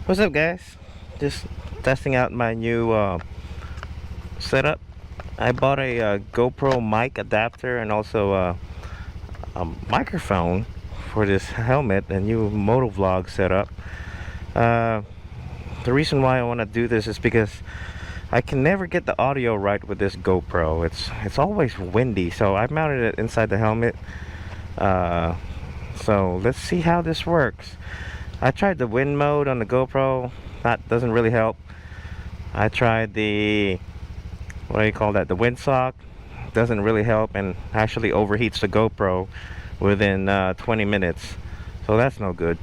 What's up, guys? Just testing out my new setup. I bought a GoPro mic adapter and also a microphone for this helmet, a new motovlog setup. The reason why I want to do this is because I can never get the audio right with this GoPro. It's always windy, so I mounted it inside the helmet. So let's see how this works. I tried the wind mode on the GoPro. That doesn't really help. I tried the, what do you call that, the windsock. Doesn't really help and actually overheats the GoPro within 20 minutes. So that's no good.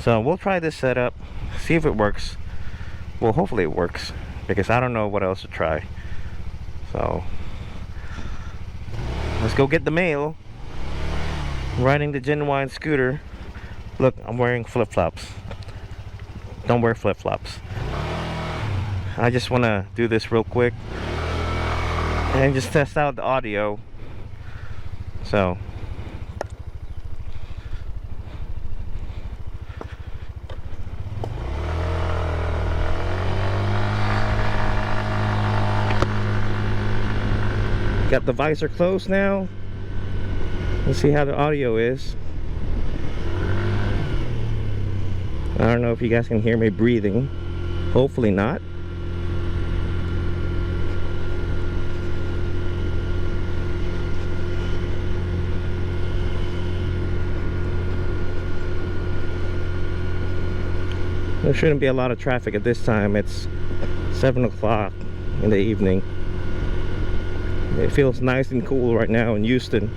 So we'll try this setup, see if it works. Well, hopefully it works, because I don't know what else to try. So let's go get the mail. Riding the genuine scooter. Look, I'm wearing flip-flops. Don't wear flip-flops. I just want to do this real quick and just test out the audio. So got the visor closed now. Let's see how the audio is. I don't know if you guys can hear me breathing. Hopefully not. There shouldn't be a lot of traffic at this time. It's 7 o'clock in the evening. It feels nice and cool right now in Houston.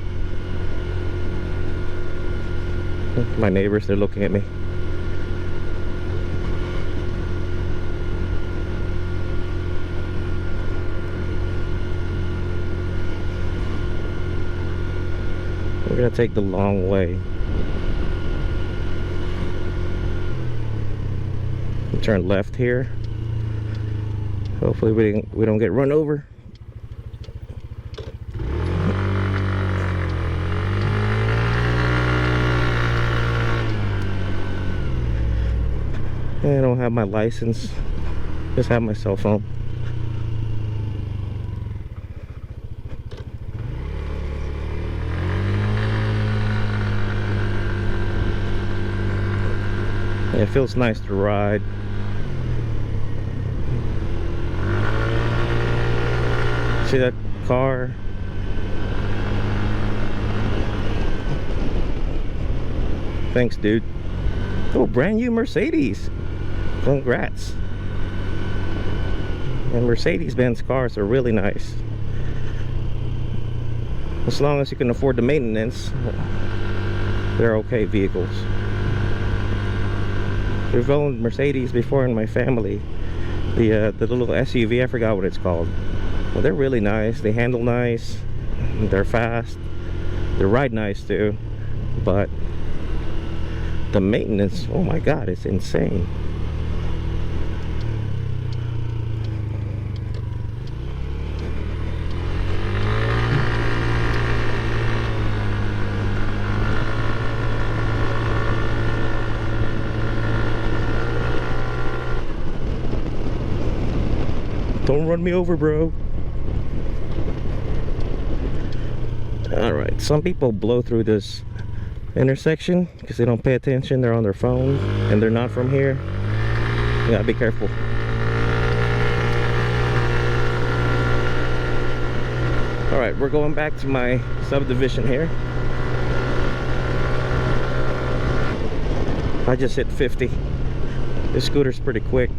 My neighbors, they're looking at me. We're gonna take the long way. Turn left here. Hopefully we don't get run over. I don't have my license, just have my cell phone. It feels nice to ride. See that car? Thanks, dude. Oh, brand new Mercedes. Congrats. And Mercedes-Benz cars are really nice. As long as you can afford the maintenance, they're okay vehicles. We've owned Mercedes before in my family. The little SUV, I forgot what it's called. Well, they're really nice. They handle nice. They're fast. They ride nice too. But the maintenance, oh my god, it's insane. Don't run me over, bro. Alright, some people blow through this intersection because they don't pay attention. They're on their phone and they're not from here. You gotta be careful. Alright, we're going back to my subdivision here. I just hit 50. This scooter's pretty quick.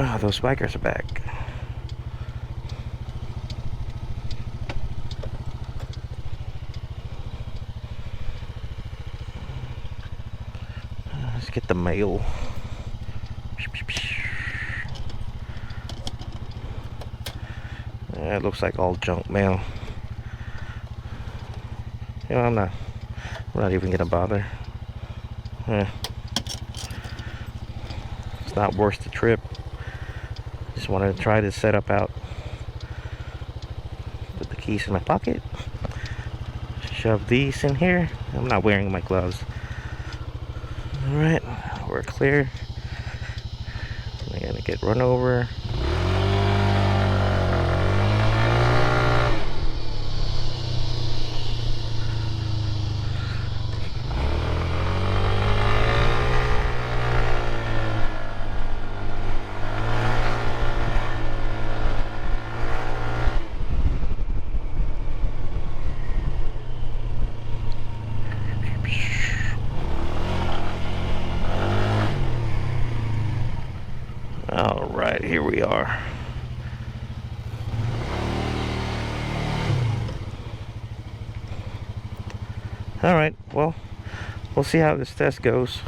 Ah, those bikers are back. Let's get the mail. Yeah, it looks like all junk mail. You know, I'm We're not even gonna bother. It's not worth the trip. Just wanted to try this setup out. Put the keys in my pocket. Shove these in here. I'm not wearing my gloves. Alright, we're clear. I'm gonna get run over. Alright, here we are. Alright, well, we'll see how this test goes.